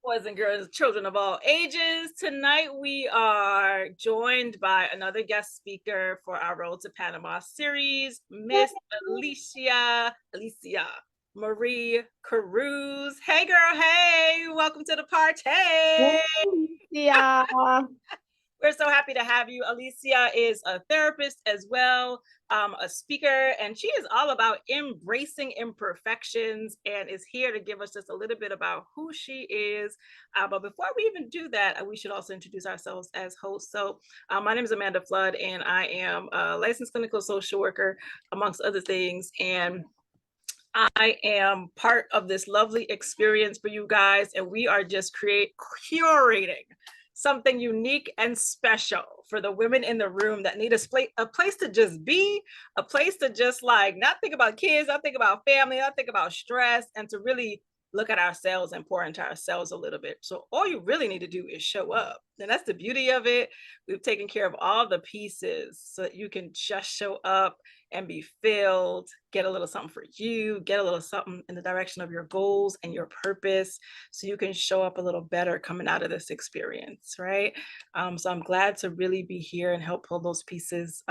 Boys and girls, children of all ages. Tonight we are joined by another guest speaker for our Road to Panama series, Miss Alicia Marie Cruz. Hey girl, hey, welcome to the party. Yeah. We're so happy to have you. Alicia is a therapist as well, a speaker, and she is all about embracing imperfections and is here to give us just a little bit about who she is. But before we even do that, we should also introduce ourselves as hosts. So my name is Amanda Fludd, and I am a licensed clinical social worker, amongst other things. And I am part of this lovely experience for you guys, and we are just curating something unique and special for the women in the room that need a place to just be, a place to just like not think about kids, not think about family, not think about stress, and to really look at ourselves and pour into ourselves a little bit. So all you really need to do is show up. And that's the beauty of it. We've taken care of all the pieces so that you can just show up and be filled, get a little something for you, get a little something in the direction of your goals and your purpose so you can show up a little better coming out of this experience, right? So I'm glad to really be here and help pull those pieces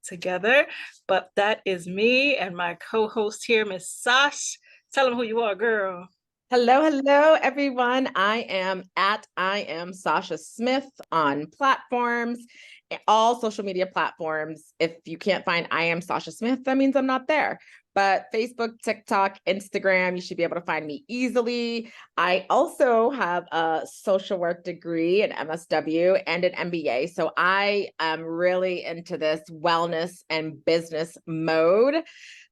together. But that is me and my co-host here, Miss Sasha. Tell them who you are, girl. Hello, everyone. I am Sasha Smith on platforms, all social media platforms. If you can't find I am Sasha Smith, that means I'm not there. But Facebook, TikTok, Instagram, you should be able to find me easily. I also have a social work degree, an MSW, and an MBA. So I am really into this wellness and business mode.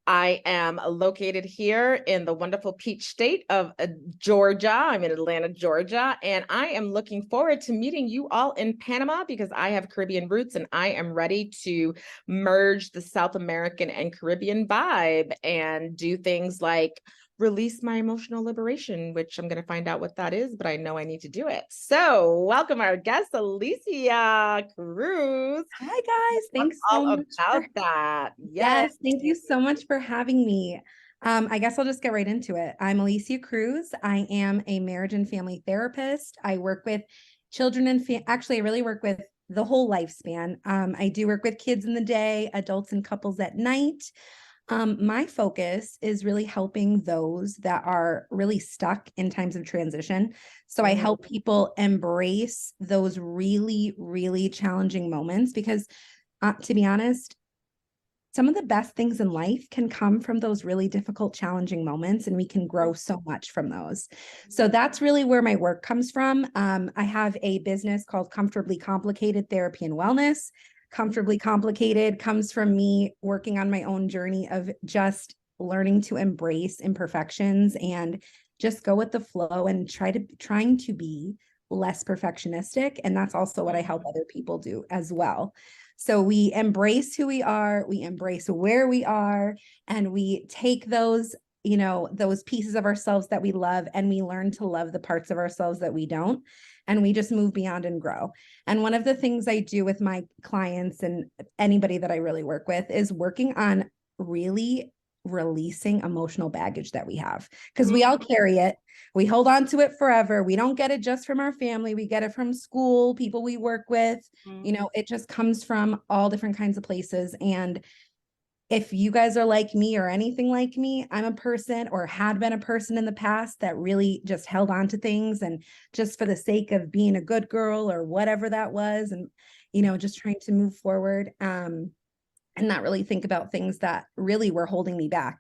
I am located here in the wonderful peach state of Georgia. I'm in Atlanta, Georgia, and I am looking forward to meeting you all in Panama because I have Caribbean roots and I am ready to merge the South American and Caribbean vibe and do things like release my emotional liberation, which I'm going to find out what that is, but I know I need to do it. So welcome our guest, Alicia Cruz. Hi guys, thanks all so much about that. Yes, thank you so much for having me. I guess I'll just get right into it. I'm Alicia Cruz. I am a marriage and family therapist. I work with children and actually I really work with the whole lifespan. I do work with kids in the day, adults and couples at night. My focus is really helping those that are really stuck in times of transition. So I help people embrace those really, really challenging moments because to be honest, some of the best things in life can come from those really difficult, challenging moments, and we can grow so much from those. So that's really where my work comes from. I have a business called Comfortably Complicated Therapy and Wellness. Comfortably Complicated comes from me working on my own journey of just learning to embrace imperfections and just go with the flow and trying to be less perfectionistic. And that's also what I help other people do as well. So we embrace who we are, we embrace where we are, and we take those, those pieces of ourselves that we love, and we learn to love the parts of ourselves that we don't, and we just move beyond and grow. And one of the things I do with my clients and anybody that I really work with is working on really releasing emotional baggage that we have, because we all carry it. We hold on to it forever. We don't get it just from our family. We get it from school, people we work with. It just comes from all different kinds of places. And if you guys are like me or anything like me, I'm a person or had been a person in the past that really just held on to things and just for the sake of being a good girl or whatever that was. And, just trying to move forward. And not really think about things that really were holding me back.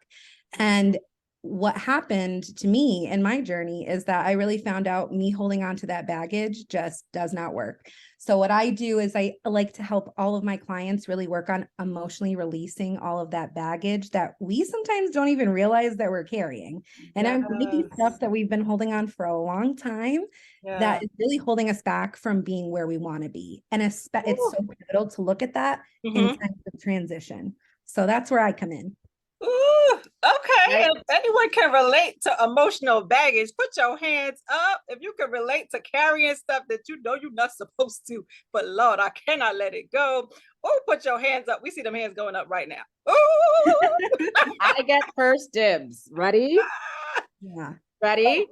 And what happened to me in my journey is that I really found out me holding on to that baggage just does not work. So what I do is I like to help all of my clients really work on emotionally releasing all of that baggage that we sometimes don't even realize that we're carrying. And it might be stuff that we've been holding on for a long time that is really holding us back from being where we want to be. And it's so pivotal to look at that in times of transition. So that's where I come in. Ooh, okay. Right. If anyone can relate to emotional baggage, put your hands up. If you can relate to carrying stuff that you know you're not supposed to, but Lord, I cannot let it go. Oh, put your hands up. We see them hands going up right now. Ooh. I get first dibs. Ready? Yeah. Ready?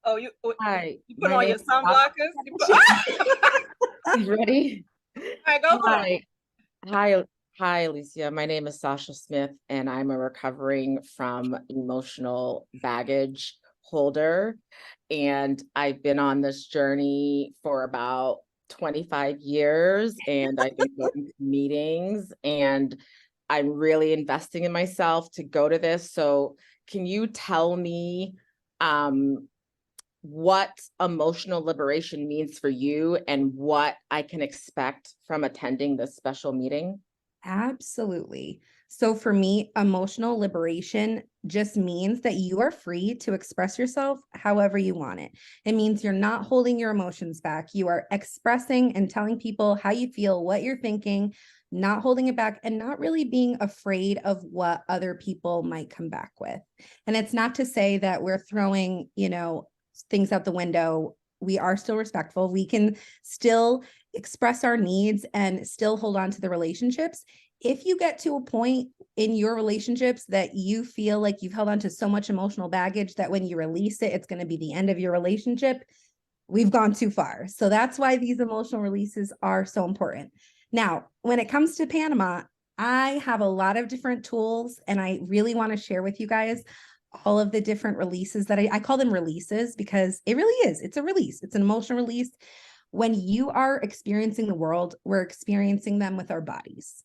Oh, you Hi, you put my on name your is Sasha. sunblockers? You put, You ready? all right, go for it. Hi, hi, hi, Alicia. My name is Sasha Smith, and I'm a recovering from emotional baggage holder. And I've been on this journey for about 25 years, and I've been going to meetings, and I'm really investing in myself to go to this. So can you tell me, um, what emotional liberation means for you and what I can expect from attending this special meeting? Absolutely. So for me, emotional liberation just means that you are free to express yourself however you want it. It means you're not holding your emotions back. You are expressing and telling people how you feel, what you're thinking, not holding it back, and not really being afraid of what other people might come back with. And it's not to say that we're throwing, things out the window. We are still respectful. We can still express our needs and still hold on to the relationships. If you get to a point in your relationships that you feel like you've held on to so much emotional baggage that when you release it, it's going to be the end of your relationship, we've gone too far. So that's why these emotional releases are so important. Now, when it comes to Panama, I have a lot of different tools, and I really want to share with you guys all of the different releases that I call them releases because it really is. It's a release. It's an emotional release. When you are experiencing the world, we're experiencing them with our bodies.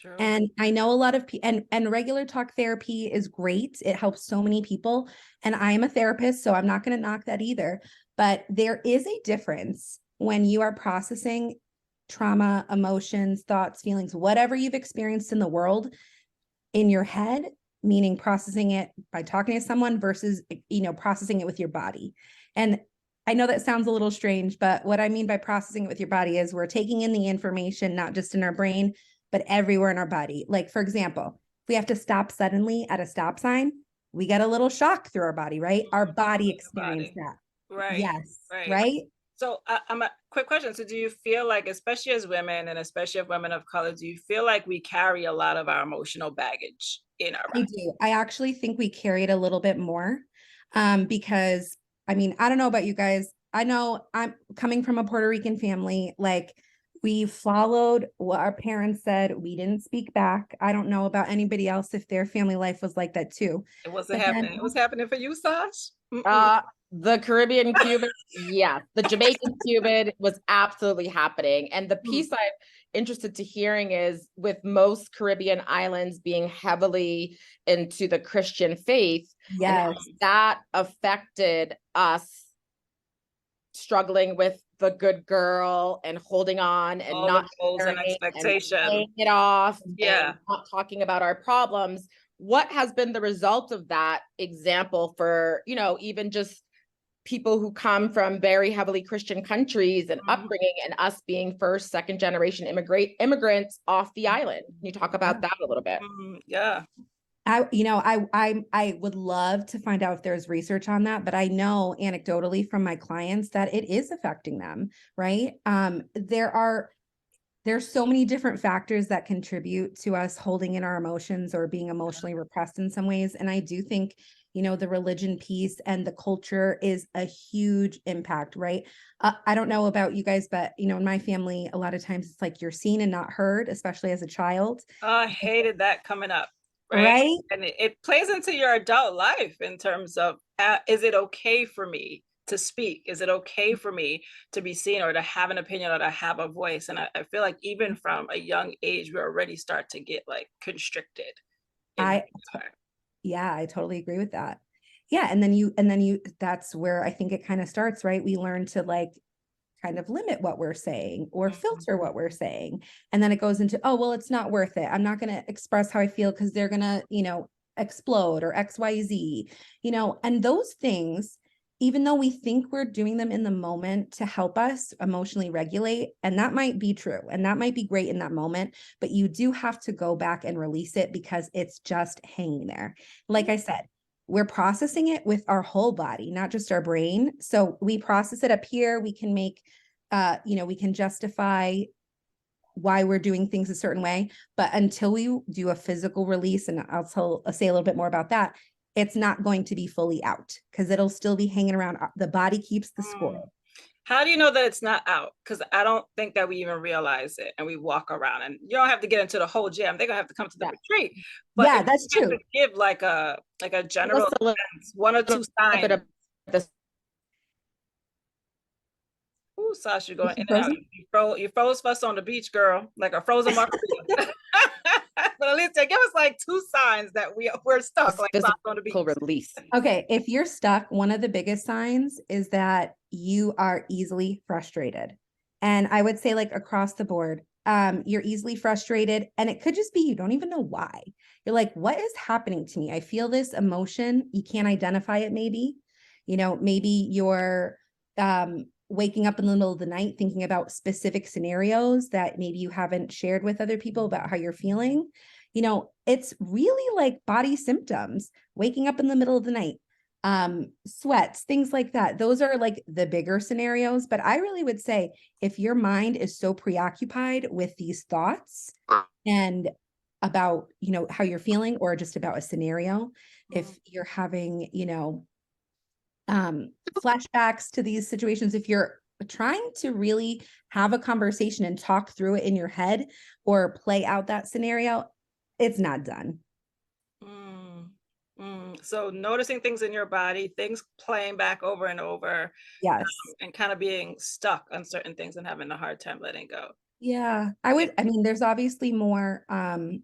True. And I know a lot of people, and regular talk therapy is great. It helps so many people. And I am a therapist, so I'm not going to knock that either. But there is a difference when you are processing trauma, emotions, thoughts, feelings, whatever you've experienced in the world in your head, meaning processing it by talking to someone versus, processing it with your body. And I know that sounds a little strange, but what I mean by processing it with your body is we're taking in the information, not just in our brain, but everywhere in our body. Like, for example, if we have to stop suddenly at a stop sign, we get a little shock through our body, right? Our body experienced that. Right. Yes. Right. Right. So I'm a quick question. So do you feel like, especially as women and especially as women of color, do you feel like we carry a lot of our emotional baggage in our I body? do. I actually think we carry it a little bit more because I mean, I don't know about you guys. I know I'm coming from a Puerto Rican family. Like we followed what our parents said. We didn't speak back. I don't know about anybody else if their family life was like that too. It wasn't But then happening. It was happening for you, Sash? Mm-mm. Uh, the Caribbean Cuban, yeah, the Jamaican Cuban was absolutely happening. And the piece I'm interested to hearing is with most Caribbean islands being heavily into the Christian faith, and how yes, that affected us struggling with the good girl and holding on and All not of those and sharing and expectation. playing it off and Yeah. not talking about our problems. What has been the result of that example for, even just people who come from very heavily Christian countries and Mhm. upbringing and us being first, second generation immigrants off the island? Can you talk yeah. about that a little bit? Yeah. I would love to find out if there's research on that, but I know anecdotally from my clients that it is affecting them, right? There's so many different factors that contribute to us holding in our emotions or being emotionally repressed in some ways. And I do think, the religion piece and the culture is a huge impact, right? I don't know about you guys, but in my family, a lot of times it's like you're seen and not heard, especially as a child. I hated that coming up, right? Right? And it plays into your adult life in terms of is it okay for me to speak? Is it okay for me to be seen or to have an opinion or to have a voice? And I feel like even from a young age, we already start to get like constricted in who I we are. Yeah, I totally agree with that. Yeah, and then you that's where I think it kind of starts, right? We learn to like kind of limit what we're saying or Mhm. filter what we're saying. And then it goes into, oh, well, it's not worth it. I'm not going to express how I feel because they're going to, explode or XYZ, and those things, even though we think we're doing them in the moment to help us emotionally regulate, and that might be true and that might be great in that moment, but you do have to go back and release it because it's just hanging there. Like I said, we're processing it with our whole body, not just our brain. So we process it up here. We can make, we can justify why we're doing things a certain way. But until we do a physical release, and I'll say a little bit more about that, it's not going to be fully out because it'll still be hanging around. The body keeps the score. How do you know that it's not out? Because I don't think that we even realize it, and we walk around, and you don't have to get into the whole jam. They're gonna have to come to the retreat. But yeah, that's true. To give like a general sense, one or two signs. Ooh, Sasha, you're going in and out. You froze for us on the beach, girl, like a frozen margarita. But at least give us like two signs that we're stuck, like on the beach. Release. Okay, if you're stuck, one of the biggest signs is that you are easily frustrated. And I would say like across the board, you're easily frustrated, and it could just be you don't even know why. You're like, what is happening to me? I feel this emotion. You can't identify it maybe. Maybe you're waking up in the middle of the night thinking about specific scenarios that maybe you haven't shared with other people about how you're feeling. It's really like body symptoms, waking up in the middle of the night, sweats, things like that. Those are like the bigger scenarios. But I really would say if your mind is so preoccupied with these thoughts and about, how you're feeling, or just about a scenario, if you're having, flashbacks to these situations, if you're trying to really have a conversation and talk through it in your head or play out that scenario, it's not done. So noticing things in your body, things playing back over and over. Yes. And kind of being stuck on certain things and having a hard time letting go. Yeah, there's obviously more,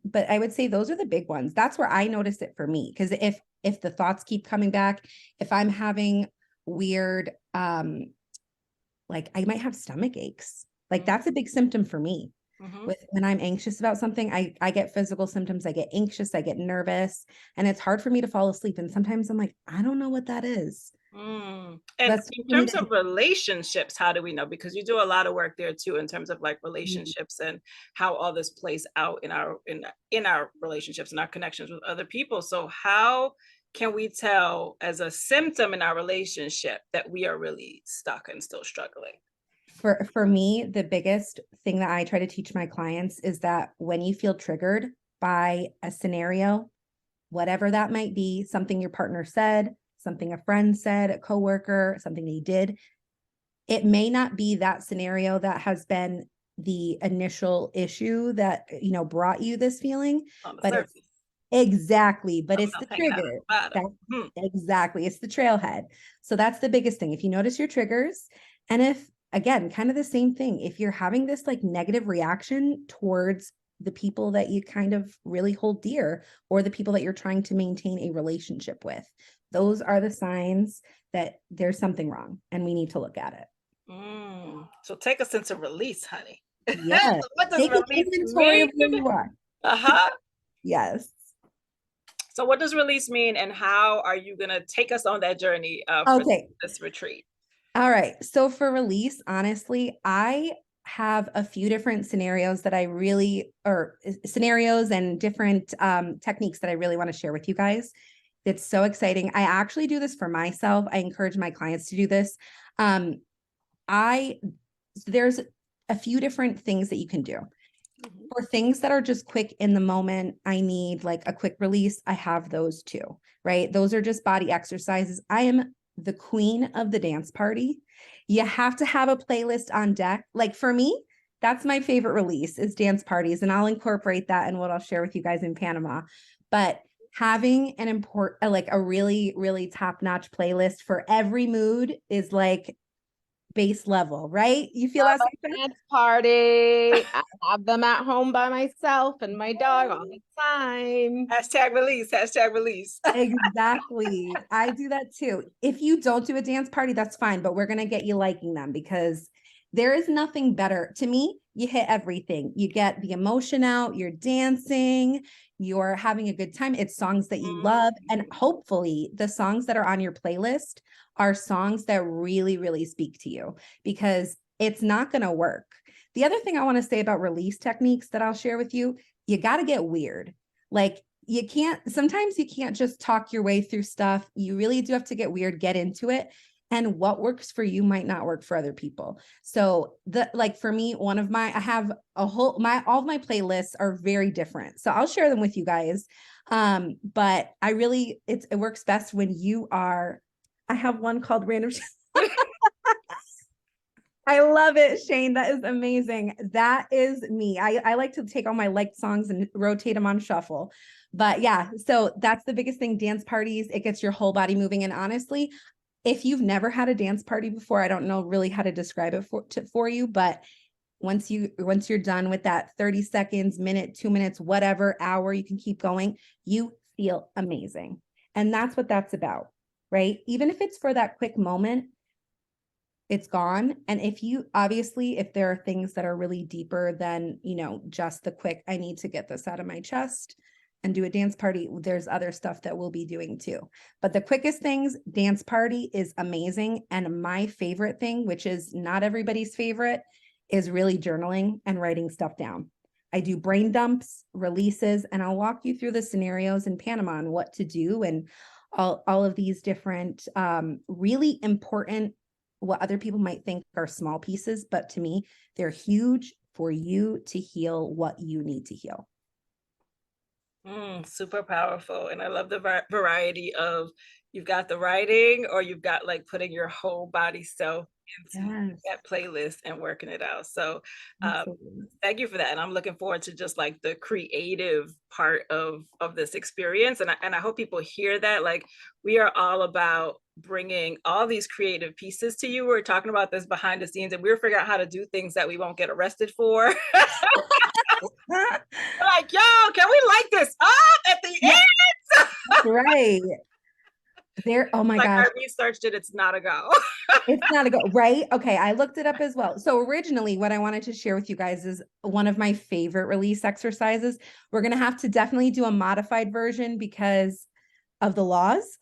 but I would say those are the big ones. That's where I notice it for me. Because if the thoughts keep coming back, if I'm having weird, like I might have stomach aches, like that's a big symptom for me. When I'm anxious about something, I get physical symptoms. I get anxious, I get nervous, and it's hard for me to fall asleep. And sometimes I'm like, I don't know what that is. And in terms of relationships, how do we know? Because you do a lot of work there too, in terms of like relationships and how all this plays out in our relationships and our connections with other people. So how can we tell as a symptom in our relationship that we are really stuck and still struggling? For me, the biggest thing that I try to teach my clients is that when you feel triggered by a scenario, whatever that might be, something your partner said, something a friend said, a coworker, something they did, it may not be that scenario that has been the initial issue that, brought you this feeling, but it's exactly, but it's the trigger. Exactly. It's the trailhead. So that's the biggest thing. If you notice your triggers, and if, again, kind of the same thing, if you're having this like negative reaction towards the people that you kind of really hold dear, or the people that you're trying to maintain a relationship with, those are the signs that there's something wrong and we need to look at it. So take us into release, honey. Yes. What does release mean? Yes. So what does release mean, and how are you going to take us on that journey for this retreat? All right. So for release, honestly, I have a few different scenarios that scenarios and different techniques that I really want to share with you guys. It's so exciting. I actually do this for myself. I encourage my clients to do this. There's a few different things that you can do. For things that are just quick in the moment, I need like a quick release. I have those too, right? Those are just body exercises. I am the queen of the dance party. You have to have a playlist on deck. Like for me, that's my favorite release is dance parties. And I'll incorporate that in what I'll share with you guys in Panama. But having a really, really top-notch playlist for every mood is like base level, right? You feel that? Dance party. I have them at home by myself and my dog all the time. Hashtag release. Exactly. I do that too. If you don't do a dance party, that's fine, but we're going to get you liking them because there is nothing better. To me, you hit everything. You get the emotion out, you're dancing, you're having a good time. It's songs that you love. And hopefully the songs that are on your playlist are songs that really, really speak to you, because it's not going to work. The other thing I want to say about release techniques that I'll share with you, you got to get weird. Like sometimes you can't just talk your way through stuff. You really do have to get weird, get into it. And what works for you might not work for other people. So for me, I have all of my playlists are very different. So I'll share them with you guys. But it works best when I have one called Random. I love it, Shane. That is amazing. That is me. I like to take all my liked songs and rotate them on shuffle. But yeah, so that's the biggest thing, dance parties. It gets your whole body moving. And honestly, if you've never had a dance party before, I don't know really how to describe it for you, but once you're done with that 30 seconds, minute, 2 minutes, whatever hour, you can keep going, you feel amazing. And that's what that's about, right? Even if it's for that quick moment, it's gone. And if there are things that are really deeper than, just the quick, I need to get this out of my chest and do a dance party, there's other stuff that we'll be doing too. But the quickest things, dance party is amazing. And my favorite thing, which is not everybody's favorite, is really journaling and writing stuff down. I do brain dumps, releases, and I'll walk you through the scenarios in Panama and what to do and all of these different really important, what other people might think are small pieces, but to me, they're huge for you to heal what you need to heal. Super powerful. And I love the variety of, you've got the writing, or you've got like putting your whole body self into that playlist and working it out. So thank you for that. And I'm looking forward to just like the creative part of this experience. And I hope people hear that. Like, we are all about bringing all these creative pieces to you. We're talking about this behind the scenes, and we're figuring out how to do things that we won't get arrested for. Like, yo, can we light this up at the end? Right. Oh my gosh. I researched it. It's not a go. It's not a go, right? Okay, I looked it up as well. So originally, what I wanted to share with you guys is one of my favorite release exercises. We're going to have to definitely do a modified version because of the laws.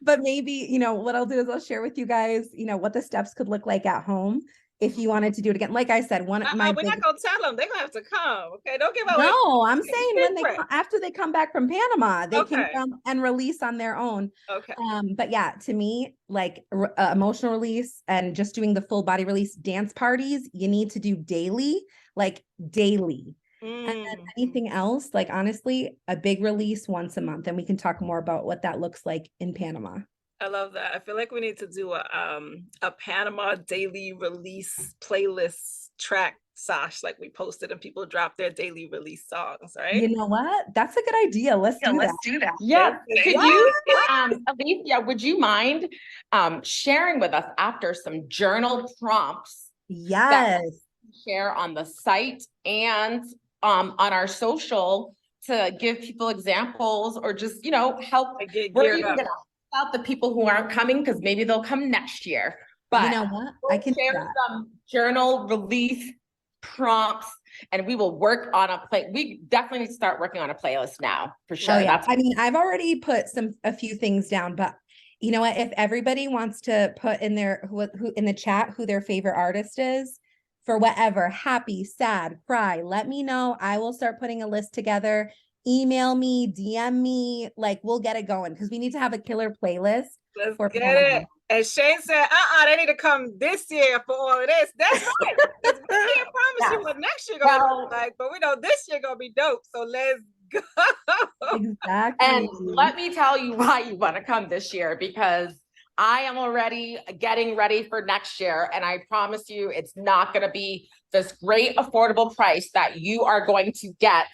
But maybe, what I'll do is I'll share with you guys, what the steps could look like at home if you wanted to do it again. Like I said, we're not going to tell them. They're going to have to come. Okay, don't give away. No, I'm saying after they come back from Panama, they can come and release on their own. Okay. But yeah, to me, like emotional release and just doing the full body release dance parties, you need to do daily. And then anything else, like honestly, a big release once a month. And we can talk more about what that looks like in Panama. I love that. I feel like we need to do a Panama daily release playlist track, Sash, like we posted and people drop their daily release songs, right? You know what? That's a good idea. Let's do that. Yeah. Could you, Alicia, would you mind sharing with us after some journal prompts? Yes. Share on the site and on our social to give people examples or just, help. We're even gonna help out the people who aren't coming because maybe they'll come next year. But you know what? I can share some journal release prompts and we will work on we definitely need to start working on a playlist now for sure. Oh, yeah. I've already put a few things down, but you know what? If everybody wants to put in their who in the chat who their favorite artist is for whatever, happy, sad, cry, let me know. I will start putting a list together. Email me, DM me, like we'll get it going because we need to have a killer playlist. Let's get Panama. It. And Shane said, they need to come this year for all of this. That's right. We can't promise you what next year gonna look like, but we know this year gonna be dope. So let's go. Exactly. And let me tell you why you want to come this year, because I am already getting ready for next year. And I promise you, it's not going to be this great affordable price that you are going to get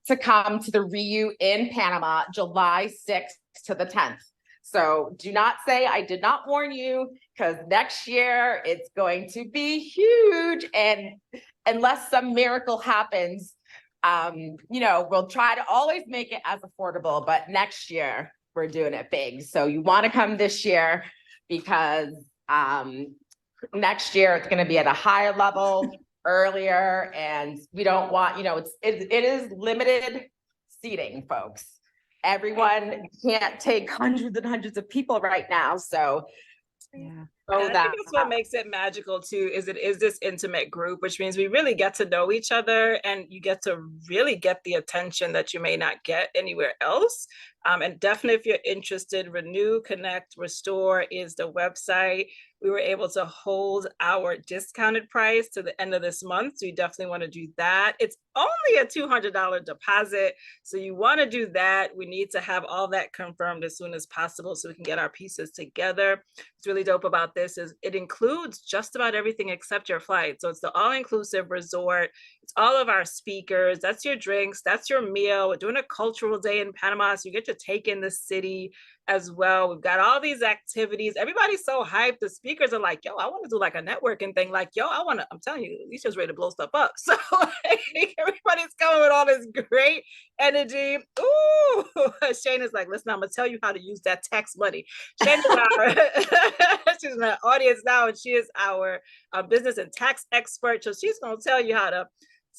to come to the REU in Panama, July 6th to the 10th. So do not say I did not warn you, because next year it's going to be huge. And unless some miracle happens, we'll try to always make it as affordable, but next year we're doing it big. So you want to come this year because next year it's going to be at a higher level earlier, and we don't want, it is limited seating, folks. Everyone can't take hundreds and hundreds of people right now. So Yeah. So And I think that's what makes it magical too, is it is this intimate group, which means we really get to know each other and you get to really get the attention that you may not get anywhere else. And definitely if you're interested, Renew, Connect, Restore is the website. We were able to hold our discounted price to the end of this month. So you definitely want to do that. It's only a $200 deposit. So you want to do that. We need to have all that confirmed as soon as possible so we can get our pieces together. What's really dope about this is it includes just about everything except your flight. So it's the all-inclusive resort. It's all of our speakers. That's your drinks. That's your meal. We're doing a cultural day in Panama. So you get to take in the city as well. We've got all these activities. Everybody's so hyped. The speakers are like, yo, I want to do like a networking thing. Like, yo, I'm telling you, Alicia's ready to blow stuff up. So like, everybody's coming with all this great energy. Ooh, Shane is like, listen, I'm going to tell you how to use that tax money. Shane is she's in the audience now, and she is our business and tax expert. So she's going to tell you how to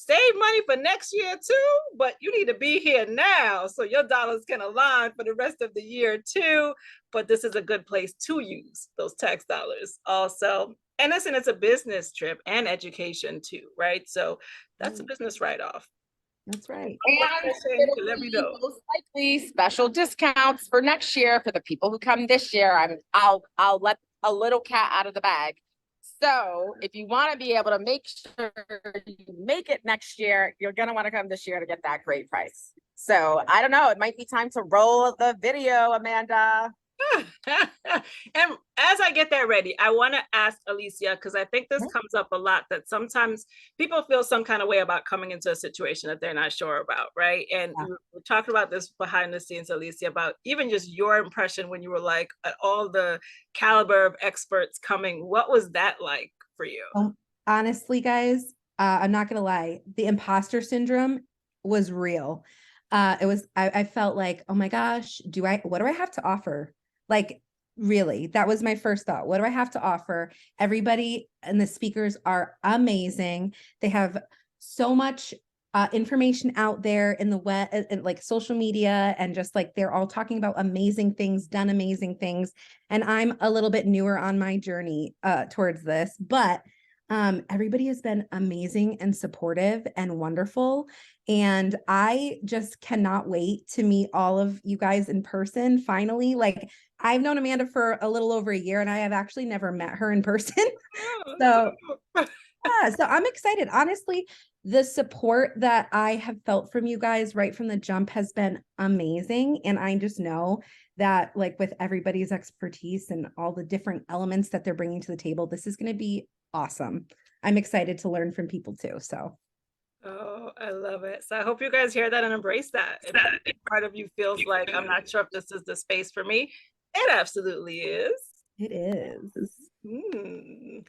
save money for next year too, but you need to be here now so your dollars can align for the rest of the year too. But this is a good place to use those tax dollars also. And listen, it's a business trip and education too, right? So that's a business write-off. That's right. And it'll be most likely special discounts for next year for the people who come this year. I'll let a little cat out of the bag. So if you want to be able to make sure you make it next year, you're going to want to come this year to get that great price. So I don't know. It might be time to roll the video, Amanda. And as I get that ready, I want to ask Alicia, because I think this comes up a lot, that sometimes people feel some kind of way about coming into a situation that they're not sure about, right? And we're talking about this behind the scenes, Alicia, about even just your impression when you were like at all the caliber of experts coming. What was that like for you? Honestly, guys, I'm not gonna lie, the imposter syndrome was real. I felt like, oh my gosh, what do I have to offer? Like, really, that was my first thought. What do I have to offer? Everybody and the speakers are amazing. They have so much information out there in the web, like social media, and just like they're all talking about amazing things, done amazing things. And I'm a little bit newer on my journey towards this, but everybody has been amazing and supportive and wonderful. And I just cannot wait to meet all of you guys in person finally. Like, I've known Amanda for a little over a year and I have actually never met her in person. So yeah, so I'm excited. Honestly, the support that I have felt from you guys right from the jump has been amazing. And I just know that, like, with everybody's expertise and all the different elements that they're bringing to the table, this is going to be awesome. I'm excited to learn from people too. So. Oh, I love it. So I hope you guys hear that and embrace that. If part of you feels like, I'm not sure if this is the space for me, it absolutely is. It is. I'm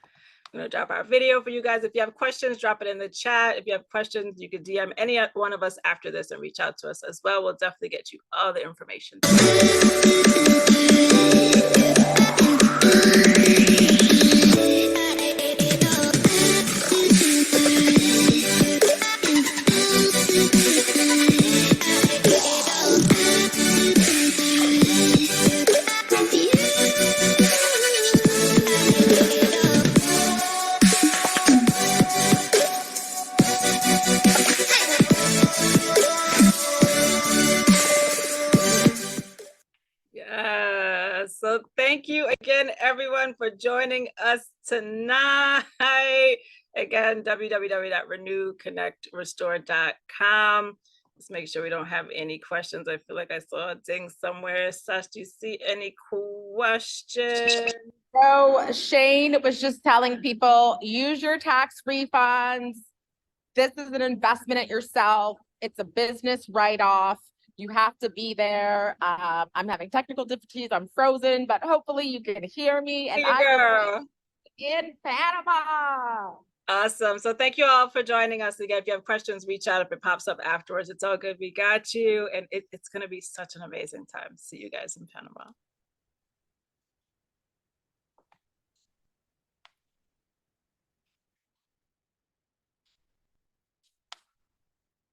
gonna drop our video for you guys. If you have questions, drop it in the chat. If you have questions, you could DM any one of us after this and reach out to us as well. We'll definitely get you all the information. So thank you again, everyone, for joining us tonight. Again, www.renewconnectrestore.com. Let's make sure we don't have any questions. I feel like I saw a ding somewhere. Sash, do you see any questions? So Shane was just telling people, use your tax refunds. This is an investment at yourself. It's a business write-off. You have to be there. I'm having technical difficulties. I'm frozen, but hopefully you can hear me. And I'm in Panama. Awesome. So thank you all for joining us again. If you have questions, reach out. If it pops up afterwards, it's all good. We got you. And it's going to be such an amazing time. See you guys in Panama.